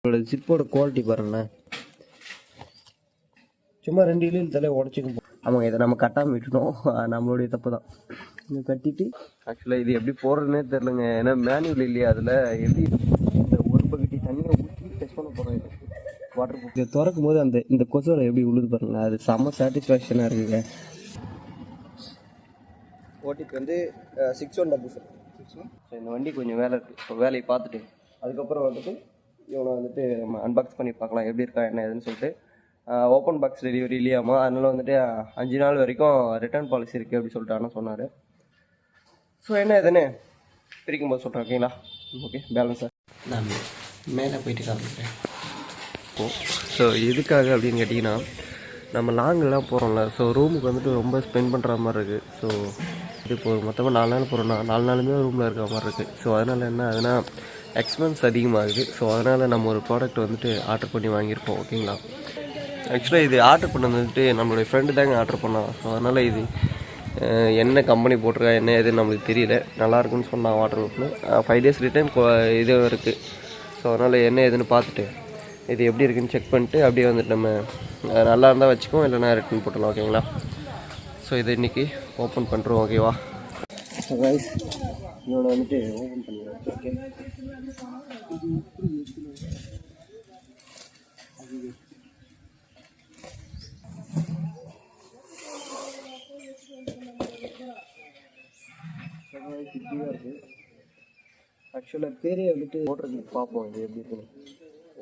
இதோட ஜிப்போட குவாலிட்டி பாருங்களேன், சும்மா 2 இலையில் தலையை உடச்சிக்கும். ஆமாங்க, இதை நம்ம கட்டாமல் விட்டுட்டோம், நம்மளுடைய தப்பு தான். இங்கே கட்டிட்டு ஆக்சுவலாக இது எப்படி போடுறதுனே தெரிலங்க, ஏன்னா மேனுவல் இல்லையா, அதில் எப்படி இந்த ஒரு பக்கெட்டி தண்ணியை ஊற்றி டெஸ்ட் பண்ண போகிறோம். இது வாட்டர் ப்ரூஃப் இதை திறக்கும் போது இந்த கொசுவில் எப்படி உழுது பாருங்களேன், அது செம்ம சாட்டிஸ்ஃபேக்ஷனாக இருக்குங்க. ஓட்டிக்கு வந்து 6177. ஸோ இந்த வண்டி கொஞ்சம் வேலை இருக்குது, ஸோ வேலையை பார்த்துட்டு அதுக்கப்புறம் வந்துட்டு இவனை வந்துட்டு நம்ம அன்பாக்ஸ் பண்ணி பார்க்கலாம் எப்படி இருக்கா என்ன ஏதுன்னு சொல்லிட்டு. ஓப்பன் பாக்ஸ் டெலிவரி இல்லையாமா, அதனால் வந்துட்டு 5 நாள் வரைக்கும் ரிட்டர்ன் பாலிசி இருக்குது அப்படி சொல்லிட்டு சொன்னார். ஸோ என்ன இதுன்னு பிரிக்கும் போது சொல்கிறேன், ஓகேங்களா? ஓகே, பேலன்ஸாக நான் மேலே போயிட்டு காமிக்கிறேன். ஸோ எதுக்காக அப்படின்னு கேட்டிங்கன்னா, நம்ம லாங்கெல்லாம் போகிறோம்ல, ஸோ ரூமுக்கு வந்துட்டு ரொம்ப ஸ்பெண்ட் பண்ணுற மாதிரி இருக்குது. ஸோ இப்போ மொத்தமாக 4 நாள் போகிறோன்னா 4 நாளுமே ரூமில் இருக்கிற மாதிரி இருக்குது. ஸோ அதனால் என்ன ஆகுதுன்னா எக்ஸ்பென்ஸ் அதிகமாகுது. ஸோ அதனால் நம்ம ஒரு ப்ராடக்ட் வந்துட்டு ஆர்டர் பண்ணி வாங்கியிருப்போம், ஓகேங்களா? ஆக்சுவலாக இது ஆர்டர் பண்ணது வந்துட்டு நம்மளுடைய ஃப்ரெண்டு தாங்க ஆர்டர் பண்ணான். ஸோ அதனால் இது என்ன கம்பெனி போட்டிருக்கா என்ன எதுன்னு நம்மளுக்கு தெரியல. நல்லாயிருக்குன்னு சொன்னான் வாட்டர் ப்ரூஃப்னு. 5 days ரிட்டர்ன் இது இருக்குது. ஸோ அதனால் என்ன ஏதுன்னு பார்த்துட்டு இது எப்படி இருக்குன்னு செக் பண்ணிட்டு அப்படியே வந்துட்டு நம்ம நல்லா இருந்தால் வச்சுக்குவோம், இல்லைனா ரிட்டர்ன் போட்டுடலாம், ஓகேங்களா? ஸோ இதை இன்றைக்கி ஓப்பன் பண்ணுறோம், ஓகேவா? ஸோ கைஸ், இவனை வந்துட்டு ஓப்பன் பண்ணிடுவோம், ஓகே? இப்படியாக இருக்குது. ஆக்சுவலாக பேரே வந்துட்டு ஓட்டுறதுக்கு பார்ப்போம் இது எப்படி இருக்குன்னு.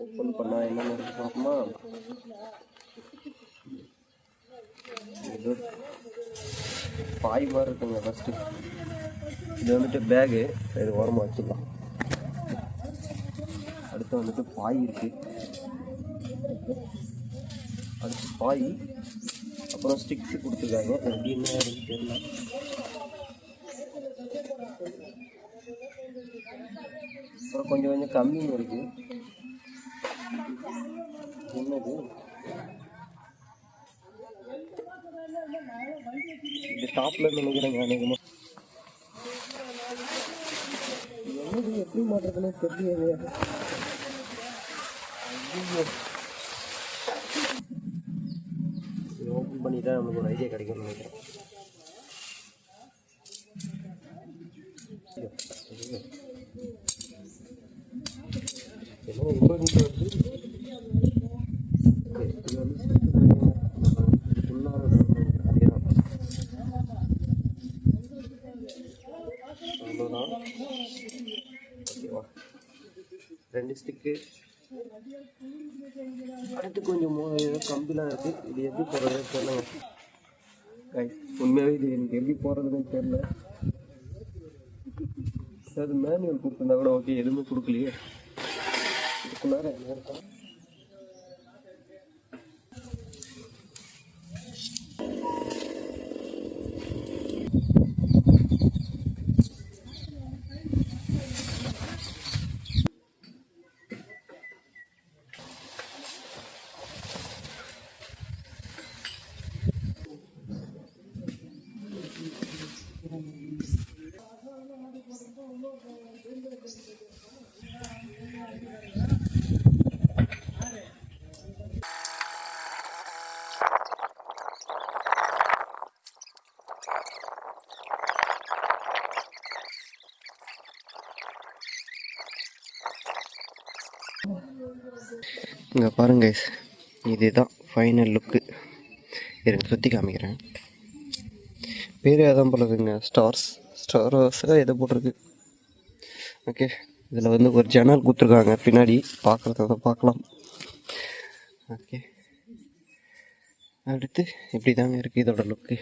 ஓப்பன் பண்ணால் என்னென்ன இருக்குது பார்ப்போமா? இது பாய் மாதிரி இருக்குங்க. ஃபஸ்ட்டு இது வந்துட்டு பேகு, இது ஓரமாக வச்சுக்கலாம். அடுத்து வந்துட்டு பாய் இருக்குது, அடுத்து பாய், அப்புறம் ஸ்டிக்ஸு கொடுத்துருக்காங்க. எப்படி என்ன இருக்குன்னு தெரியல. அப்புறம் கொஞ்சம் கொஞ்சம் கம்மியும் இருக்குது. என்னது இது டாப்பில் நினைக்கிறேங்க அநேகமாக. என்னது எப்படி மாட்டுறதுன்னு தெரியல. இது ஓப்பன் பண்ணிட்டா நமக்கு ஒரு ஐடியா கிடைக்கும்னு நினைக்கிறேன். என்ன ரொம்ப நீட்டாக வருது. இது வந்து அவ்வளோதான், ஓகேவா? 2 ஸ்டிக்கு. அடுத்து கொஞ்சம் கம்பிலாம் இருக்குது. இது எப்படி போடுறதுன்னு தெரியல கைஸ். உண்மையாகவே இது எனக்கு எப்படி போடுறதுன்னு தெரியல. அது மேனுவல் கொடுத்துருந்தா கூட ஓகே, எதுவுமே கொடுக்கலையே. இதுக்குள்ளார என்ன இருக்கா? இங்கே பாருங்க கைஸ், இதுதான் ஃபைனல் லுக்கு. எனக்கு சுற்றி காமிக்கிறேன். பேர் அதான் போல இருக்குங்க, ஸ்டார்ஸாக எதை போட்டிருக்கு. ஓகே, இதில் வந்து ஒரு ஜன்னல் கொடுத்துருக்காங்க பின்னாடி, பார்க்குறத பார்க்கலாம். ஓகே, அடுத்து இப்படி தாங்க இருக்குது இதோட லுக்கு.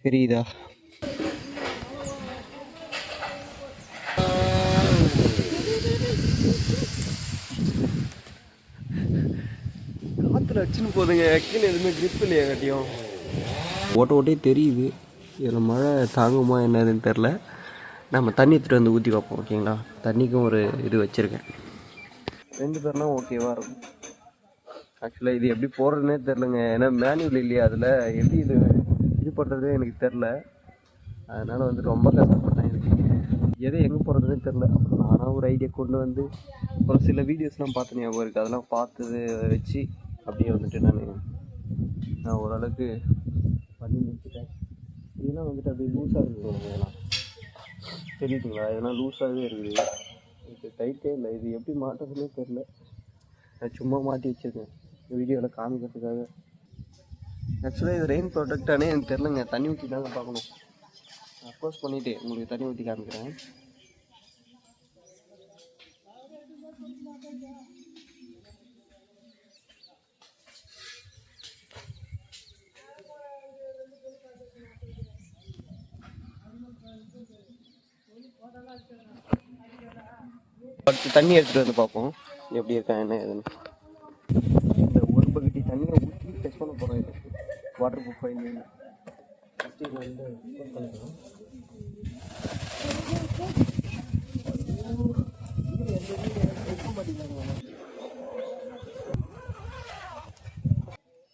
தெரியுதா? காற்றுல அடிச்சுன்னு போதுங்க. ஆக்சுவலி எதுவுமே க்ரிப் இல்லையா கட்டியும். ஓட்டே தெரியுது. இதில் மழை தாங்குமா என்னதுன்னு தெரில. நம்ம தண்ணி எடுத்துகிட்டு வந்து ஊற்றி வைப்போம், ஓகேங்களா? தண்ணிக்கும் ஒரு இது வச்சுருக்கேன். 2 பேர்னா ஓகேவாக இருக்கும். ஆக்சுவலாக இது எப்படி போடுறதுனே தெரிலங்க, ஏன்னா மேனுவல் இல்லையா, அதில் எப்படி இது பண்ணுறதே எனக்கு தெரில. அதனால் வந்துட்டு ரொம்ப கஷ்டப்பட்டேன். எது எங்கே போகிறதுனே தெரில. அப்புறம் நானாக ஒரு ஐடியா கொண்டு வந்து ஒரு சில வீடியோஸ்லாம் பார்த்து ஞாபகம் இருக்குது. அதெல்லாம் பார்த்தது வச்சு அப்படியே வந்துட்டு நான் ஓரளவுக்கு பண்ணி முடிச்சுட்டேன். இதெல்லாம் வந்துட்டு அப்படியே லூஸாக இருக்குது. இதெல்லாம் தெரியுதுங்களா? இதெல்லாம் லூஸாகவே இருக்குது. இது டைட்டே இல்லை. இது எப்படி மாட்டுறதுனே தெரில. நான் சும்மா மாட்டி வச்சுருக்கேன் வீடியோவில் காமிக்கிறதுக்காக. ஆக்சுவலாக இது ரெயின் ப்ரொடெக்டானே எனக்கு தெரிலங்க. தண்ணி ஊற்றி தாங்க பார்க்கணும். அப்ரோச் பண்ணிவிட்டு உங்களுக்கு தண்ணி ஊற்றி காமிக்கிறேன். அடுத்து தண்ணி எடுத்துகிட்டு வந்து பார்ப்போம் எப்படி இருக்கா என்ன ஏதுன்னு. இந்த ஒரு பக்கெட்டி தண்ணியை ஊற்றி டெஸ்ட் பண்ண போகிறோம். இது வாட்டர் ப்ரூஃப் ஃபைன் ஃபஸ்ட்டு இதில் வந்து பண்ணிக்கலாம்.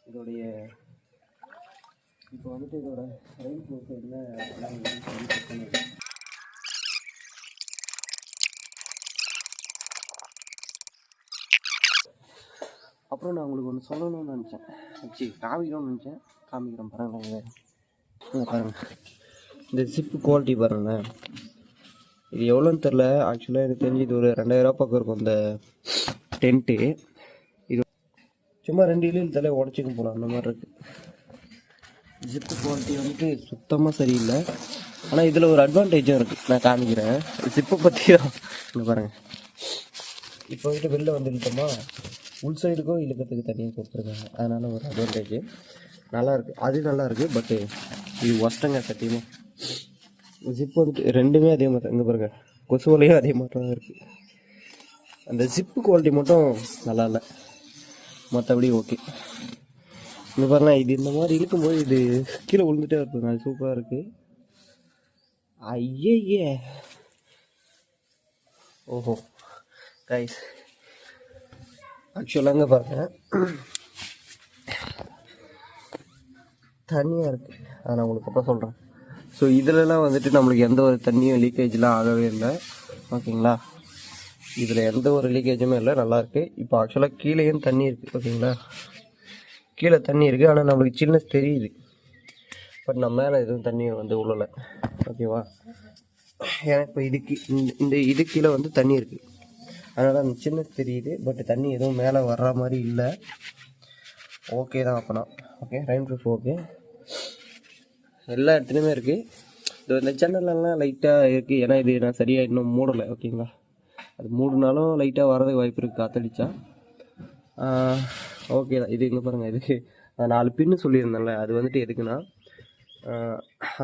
இதோடைய இப்போ வந்துட்டு இதோட ரெயின் ப்ரூஃப் என்ன அப்புறம் நான் உங்களுக்கு ஒன்று சொல்லணும்னு நினச்சேன். காமிக்கணும்னு நினச்சேன். காமிக்கிறேன் பாருங்களேன். இங்கே பாருங்கள், இந்த ஜிப்பு குவாலிட்டி பாருங்களேன். இது எவ்வளோன்னு தெரில. ஆக்சுவலாக எனக்கு தெரிஞ்சு இது ஒரு 2000 பக்கம் இருக்கும் இந்த டென்ட்டு. இது சும்மா 2 இலையில் தலை உடச்சிக்க போகலாம் அந்த மாதிரி இருக்குது. ஜிப்பு குவாலிட்டி வந்துட்டு சுத்தமாக சரியில்லை. ஆனால் இதில் ஒரு அட்வான்டேஜும் இருக்குது. நான் காமிக்கிறேன் ஜிப்பை பற்றி தான். இங்கே பாருங்கள், இப்போ வந்துட்டு வெளில வந்துட்டோமா உள் சைடுக்கும் இழுக்கிறதுக்கு தனியாக கொடுத்துருக்காங்க. அதனால் ஒரு அட்வான்டேஜ் நல்லாயிருக்கு. அது நல்லாயிருக்கு. பட்டு இது ஒஸ்ட்டுங்க சத்தியமாக. ஜிப்பு வந்துட்டு ரெண்டுமே அதே மாதிரி தான். இங்கே பாருங்கள், கொசு வலையும் அதே மாதிரி தான் இருக்குது. அந்த ஜிப்பு குவாலிட்டி மட்டும் நல்லா இல்லை, மற்றபடி ஓகே. இங்கே பாருங்கள், இது இந்த மாதிரி இழுக்கும்போது இது கீழே விழுந்துட்டே இருக்குங்க. அது சூப்பராக இருக்குது. ஐயே ஓஹோ கைஸ், ஆக்சுவலாங்க பாருங்கள் தண்ணியாக இருக்குது. அதை நான் உங்களுக்கு அப்புறம் சொல்கிறேன். ஸோ இதிலலாம் வந்துட்டு நம்மளுக்கு எந்த ஒரு தண்ணியும் லீக்கேஜ்லாம் ஆகவே இல்லை. ஓகேங்களா? இதில் எந்த ஒரு லீக்கேஜுமே இல்லை, நல்லாயிருக்கு. இப்போ ஆக்சுவலாக கீழேயும் தண்ணி இருக்குது. ஓகேங்களா? கீழே தண்ணி இருக்குது, ஆனால் நம்மளுக்கு சில்னஸ் தெரியுது. பட் நம்ம மேலே எதுவும் தண்ணி வந்து உள்ளலை. ஓகேவா? ஏன்னா இப்போ இதுக்கு இந்த இது கீழே வந்து தண்ணி இருக்குது, அதனால் அந்த சில்னஸ் தெரியுது. பட் தண்ணி எதுவும் மேலே வர்ற மாதிரி இல்லை. ஓகே தான் அப்போனா. ஓகே, ரெயின் ப்ரூஃப் ஓகே, எல்லா இடத்துலையுமே இருக்குது. இந்த சேனல்லாம் லைட்டாக இருக்குது, ஏன்னா இது நான் சரியாக இன்னும் மூடலை. ஓகேங்களா? அது மூடினாலும் லைட்டாக வரதுக்கு வாய்ப்பு இருக்குது காற்றடிச்சா. ஓகே தான். இது இங்கே பாருங்கள், இதுக்கு 4 பின்னு சொல்லியிருந்தேன்ல, அது வந்துட்டு எதுக்குன்னா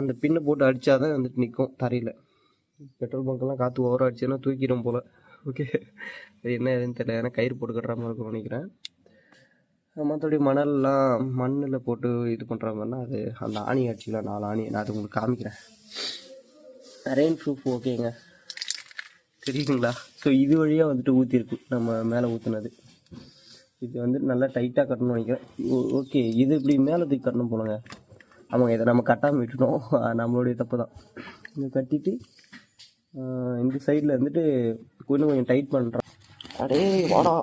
அந்த பின்னை போட்டு அடித்தா தான் வந்துட்டு நிற்கும் தரையில். பெட்ரோல் பங்க்கெல்லாம் காற்று ஓவராக அடிச்சுன்னா தூக்கிடும் போல். ஓகே, அது என்ன எதுன்னு தெரியல, ஏன்னா கயிறு போட்டு கட்டுற மாதிரி இருக்கும்னு நினைக்கிறேன். மற்றபடி மண்ணில் போட்டு இது பண்ணுற மாதிரினா அது அந்த ஆணி அடிச்சுக்கலாம். 4 ஆணி நான் அது உங்களுக்கு காமிக்கிறேன். ரெயின் ப்ரூஃப் ஓகேங்க, தெரியுதுங்களா? ஸோ இது வழியாக வந்துட்டு ஊற்றிருக்கு, நம்ம மேலே ஊற்றுனது. இது வந்துட்டு நல்லா டைட்டாக கட்டணும்னு நினைக்கிறேன். ஓகே, இது இப்படி மேலே தூக்கி கட்டணும் போலங்க. ஆமாங்க, இதை நம்ம கட்டாமல் விட்டுட்டோம், நம்மளுடைய தப்பு தான். இதை கட்டிட்டு இந்த சைடில் வந்துட்டு கொஞ்சம் டைட் பண்ணுறோம். அடே வாடா,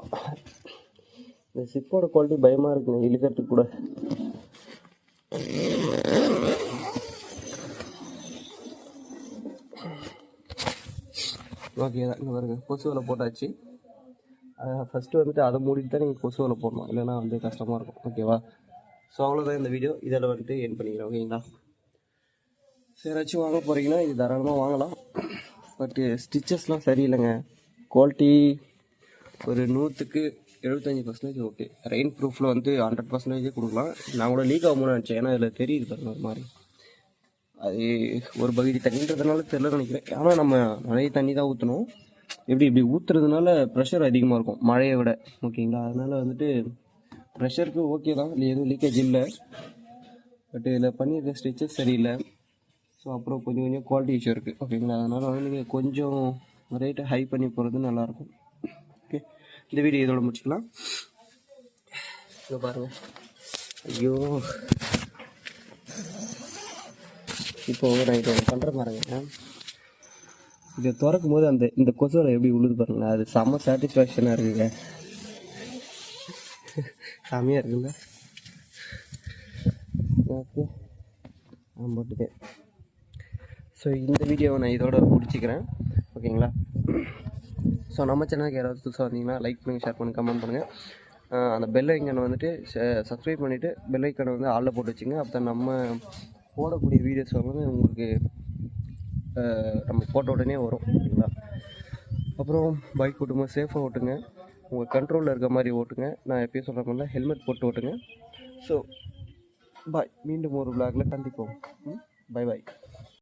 இந்த சிப்போட குவாலிட்டி பயமாக இருக்குங்க இழுக்கிறதுக்கு கூட. ஓகே தான். இங்கே பாருங்க, கொசு வலை போட்டாச்சு. ஃபஸ்ட்டு வந்துட்டு அதை மூடிட்டு தான் நீங்கள் கொசு வலை போடணும், இல்லைன்னா வந்து கஷ்டமாக இருக்கும். ஓகேவா? ஸோ அவ்வளோதான் இந்த வீடியோ. இதில் வந்துட்டு என் பண்ணிக்கிறேன். ஓகேங்களா? சரியாச்சும் வாங்க போகிறீங்கன்னா இது தாராளமாக வாங்கலாம். பட்டு ஸ்டிச்சஸ்லாம் சரியில்லைங்க. குவாலிட்டி ஒரு 100க்கு 75% ஓகே. ரெயின் ப்ரூஃபில் வந்து 100% கொடுக்கலாம். நான் கூட லீக் ஆகும்னு நினச்சேன், ஏன்னா இதில் தெரியுது பாருங்க ஒரு மாதிரி. அது ஒரு பகுதி தண்ணின்றதுனால தெரியல நினைக்கிறேன். ஆனால் நம்ம நிறைய தண்ணி தான் ஊற்றணும். இப்படி ஊற்றுறதுனால ப்ரெஷர் அதிகமாக இருக்கும் மழையை விட. ஓகேங்களா? அதனால் வந்துட்டு ப்ரெஷருக்கு ஓகே தான், இல்லை எதுவும் லீக்கேஜ் இல்லை. பட் இதில் பண்ணியிருக்க ஸ்டிச்சஸ் சரியில்லை. ஸோ அப்புறம் கொஞ்சம் குவாலிட்டி இஷ்யூ இருக்குது. ஓகேங்களா? அதனால் வந்து நீங்கள் கொஞ்சம் ரேட்டை ஹை பண்ணி போகிறது நல்லாயிருக்கும். ஓகே, இந்த வீடியோ இதோட முடிச்சுக்கலாம். இங்கே பாருங்கள், ஐயோ இப்போது நான் இதை பண்ணுற பாருங்க. இதை திறக்கும் போது இந்த கொசுவலை எப்படி உழுது பாருங்களேன், அது செம்ம சாட்டிஸ்ஃபேக்ஷனாக இருக்குங்க. செம்மையாக இருக்குங்க. ஓகே, நான் போட்டுட்டேன். ஸோ இந்த வீடியோவை நான் இதோட முடிச்சுக்கிறேன். ஓகேங்களா? ஸோ நம்ம சேனலுக்கு யாராவது புதுசாக வந்தீங்கன்னா லைக் பண்ணுங்கள், ஷேர் பண்ணுங்கள், கமெண்ட் பண்ணுங்கள். அந்த பெல் ஐக்கனை வந்துட்டு சப்ஸ்கிரைப் பண்ணிவிட்டு பெல் ஐக்கனை வந்து ஆளில் போட்டு வச்சுங்க. அப்போ நம்ம போடக்கூடிய வீடியோஸ் வந்து உங்களுக்கு நம்ம போட்ட உடனே வரும். ஓகேங்களா? அப்புறம் பைக் ஓட்டுங்க, சேஃபாக ஓட்டுங்க, உங்கள் கண்ட்ரோலில் இருக்க மாதிரி ஓட்டுங்க. நான் எப்பயும் சொல்கிற மாதிரிலாம் ஹெல்மெட் போட்டு ஓட்டுங்க. ஸோ பாய், மீண்டும் ஒரு vlogல சந்திப்போம். Bye bye.